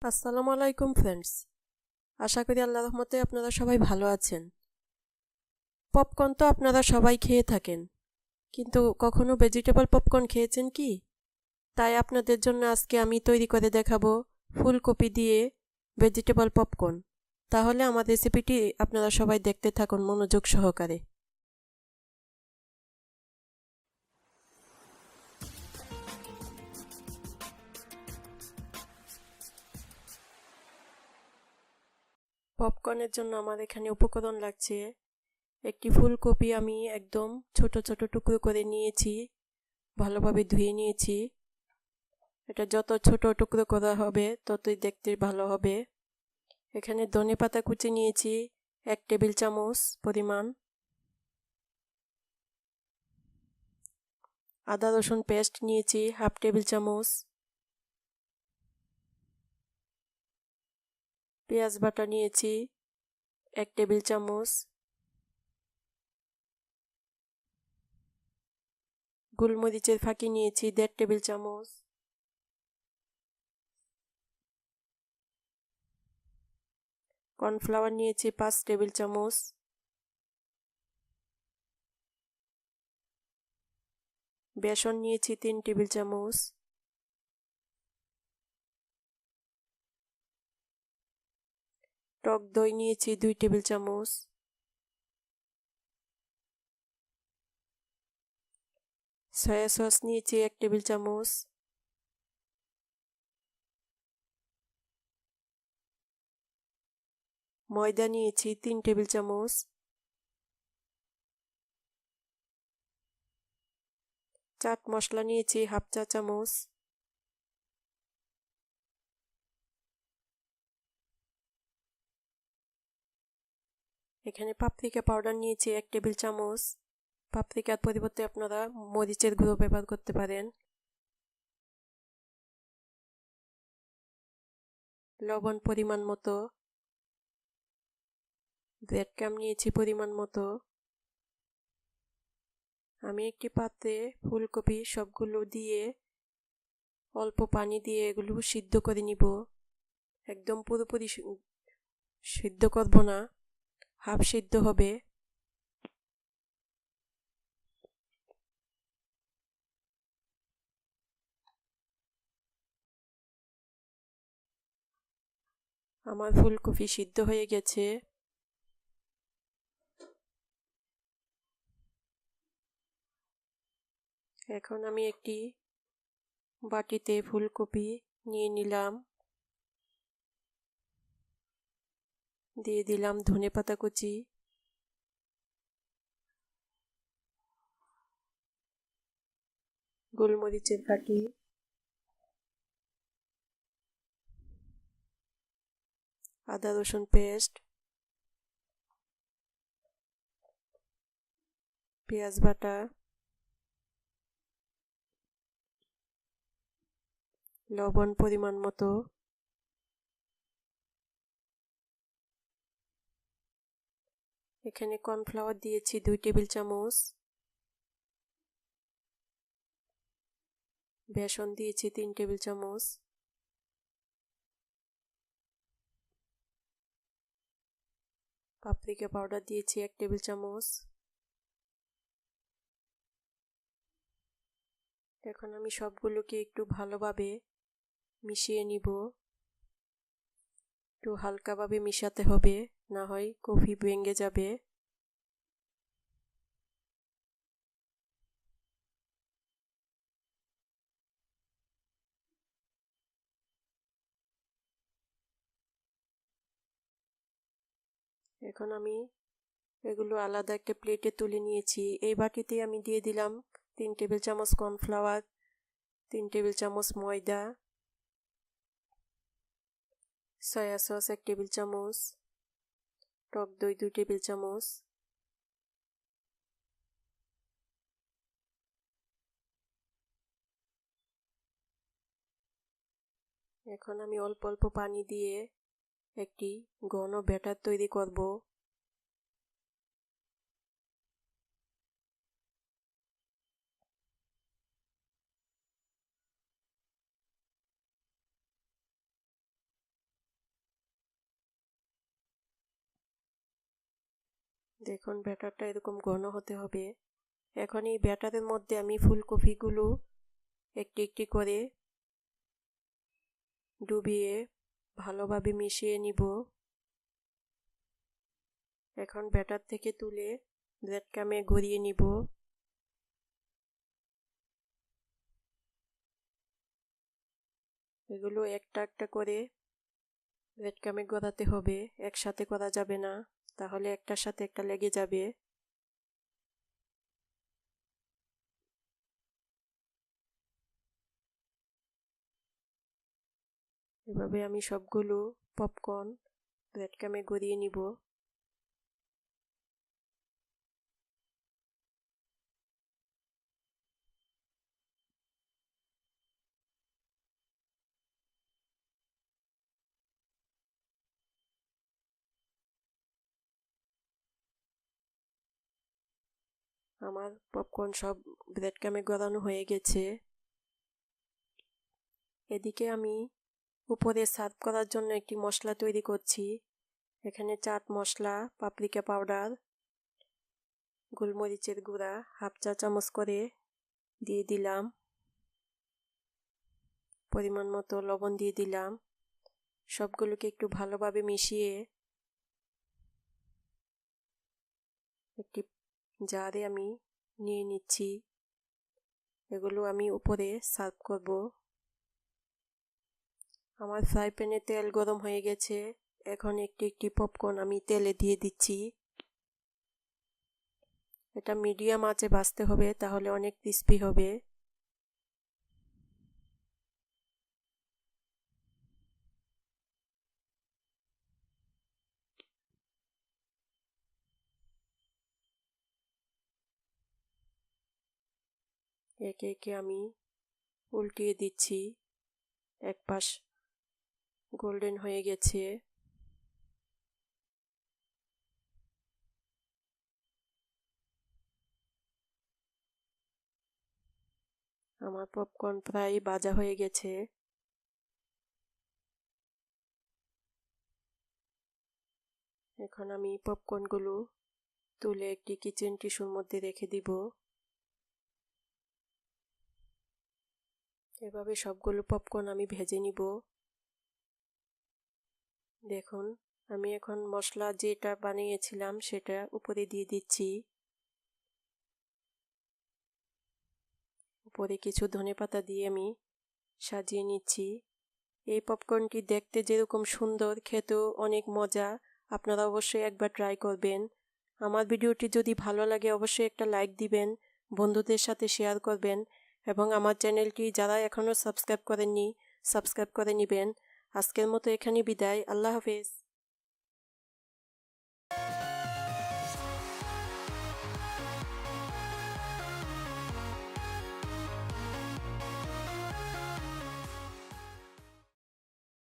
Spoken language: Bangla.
আসসালামু আলাইকুম ফ্রেন্ডস। আশা করি আল্লাহর রহমতে আপনারা সবাই ভালো আছেন। পপকর্ন তো আপনারা সবাই খেয়ে থাকেন, কিন্তু কখনো ভেজিটেবল পপকর্ন খেয়েছেন কি? তাই আপনাদের জন্য আজকে আমি তৈরি করে দেখাবো ফুলকপি দিয়ে ভেজিটেবল পপকর্ন। তাহলে আমার রেসিপিটি আপনারা সবাই দেখতে থাকুন মনোযোগ সহকারে। পপকর্নের জন্য আমার এখানে উপকরণ লাগছে একটি ফুলকপি আমি একদম ছোট ছোট টুকরো করে নিয়েছি, ভালোভাবে ধুয়ে নিয়েছি। এটা যত ছোট টুকরো করা হবে ততই দেখতে ভালো হবে। এখানে ধনেপাতা কুচি নিয়েছি 1 টেবিল চামচ পরিমাণ, আদা রসুন পেস্ট নিয়েছি 1/2 টেবিল চামচ, পেঁয়াজ বাটা নিয়েছি 1 টেবিল চামচ, গোলমরিচের ফাঁকি নিয়েছি 1.5 টেবিল চামচ, কর্নফ্লাওয়ার নিয়েছি 5 টেবিল চামচ, বেসন নিয়েছি 3 টেবিল চামচ, টক দই নিয়েছি 2 টেবিল চামচ, সয়া সস নিয়েছি 1 টেবিল চামচ, ময়দা নিয়েছি 3 টেবিল চামচ, চাট মশলা নিয়েছি 1/2 চা চামচ, এখানে পাপরিকা পাউডার নিয়েছি 1 টেবিল চামচ। পাপরিকার পরিবর্তে আপনারা মরিচের গুঁড়ো ব্যবহার করতে পারেন। লবণ পরিমাণ মতো, ব্রেড ক্রাম্ব নিয়েছি পরিমাণ মতো। আমি একটি পাত্রে ফুলকপি সবগুলো দিয়ে অল্প পানি দিয়ে এগুলো সিদ্ধ করে নিব। একদম পুরোপুরি সিদ্ধ করব না, হাফ সিদ্ধ হবে। আমার ফুলকপি সিদ্ধ হয়ে গেছে। এখন আমি একটি বাটিতে ফুলকপি নিয়ে নিলাম, দিয়ে দিলাম ধনেপাতা কুচি, গোলমরিচের ফাঁকি, আদা রসুন পেস্ট, পেঁয়াজ বাটা, লবণ পরিমাণ মতো, এখানে কর্নফ্লাওয়ার দিয়েছি 2 টেবিল চামচ, বেসন দিয়েছি 3 টেবিল চামচ, পাপরিকা পাউডার দিয়েছি 1 টেবিল চামচ। এখন আমি সবগুলোকে একটু ভালোভাবে মিশিয়ে নিব। একটু হালকাভাবে মিশাতে হবে, না হয় কফি ভেঙে যাবে। এখন আমি এগুলো আলাদা একটা প্লেটে তুলে নিয়েছি। এই বাটিতে আমি দিয়ে দিলাম 3 টেবিল চামচ কর্নফ্লাওয়ার, 3 টেবিল চামচ ময়দা, সয়া সস 1 টেবিল চামচ, টক দই 2 টেবিল চামচ, এখন আমি অল্প অল্প পানি দিয়ে একটি ঘন ব্যাটার তৈরি করব। দেখুন ব্যাটারটা এরকম ঘন হতে হবে। এখন এই ব্যাটারের মধ্যে আমি ফুলকপিগুলো একটি একটি করে ডুবিয়ে ভালোভাবে মিশিয়ে নিব। এখন ব্যাটার থেকে তুলে ব্রেড ক্রামে গড়িয়ে নিব। এগুলো একটা একটা করে ব্রেড ক্রামে গড়াতে হবে, একসাথে করা যাবে না, তাহলে একটার সাথে একটা লেগে যাবে। এভাবে আমি সবগুলো পপকর্ন ব্রেড ক্রামে গড়িয়ে নিব। আমার পপকর্ন সব ব্রেড ক্রামে গড়ানো হয়ে গেছে। এদিকে আমি উপরে সার্ভ করার জন্য একটি মশলা তৈরি করছি। এখানে চাট মশলা, পাপরিকা পাউডার, গোলমরিচের গুঁড়া হাফ চা চামচ করে দিয়ে দিলাম। পরিমাণ মতো লবণ দিয়ে দিলাম। সবগুলোকে একটু ভালোভাবে মিশিয়ে একটি জারে আমি নিয়ে নিচ্ছি। এগুলো আমি উপরে সার্ভ করব। আমার ফ্রাই প্যানে তেল গরম হয়ে গেছে। এখন একটি একটি পপকর্ন আমি তেলে দিয়ে দিচ্ছি। এটা মিডিয়াম আঁচে ভাজতে হবে, তাহলে অনেক ক্রিস্পি হবে। একে একে আমি উল্টিয়ে দিচ্ছি। এক পাশ গোল্ডেন হয়ে গেছে। আমার পপকর্ন প্রায় ভাজা হয়ে গেছে। এখন আমি পপকর্নগুলো তুলে একটি কিচেন টিস্যুর মধ্যে রেখে দিব। এভাবে সবগুলো পপকর্ন আমি ভেজে নিব। দেখুন আমি এখন মশলা যেটা বানিয়েছিলাম সেটা উপরে দিয়ে দিচ্ছি। উপরে কিছু ধনেপাতা দিয়ে আমি সাজিয়ে নিচ্ছি। এই পপকর্নটি দেখতে যেরকম সুন্দর, খেতেও অনেক মজা। আপনারা অবশ্যই একবার ট্রাই করবেন। আমার ভিডিওটি যদি ভালো লাগে অবশ্যই একটা লাইক দিবেন, বন্ধুদের সাথে শেয়ার করবেন এবং আমার চ্যানেলটি যারা এখনও সাবস্ক্রাইব করেননি সাবস্ক্রাইব করে নেবেন। আজকের মতো এখানেই বিদায়। আল্লাহ হাফেজ।